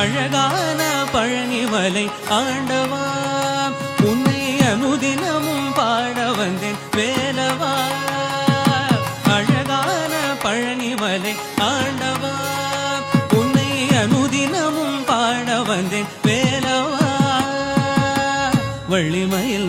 அழகான பழனிமலை ஆண்டவா உன்னை அனுதினமும் பாட வந்தேன் வேலவா அழகான பழனிமலை ஆண்டவா உன்னை அனுதினமும் பாட வந்தேன் வேலவா வள்ளிமயில்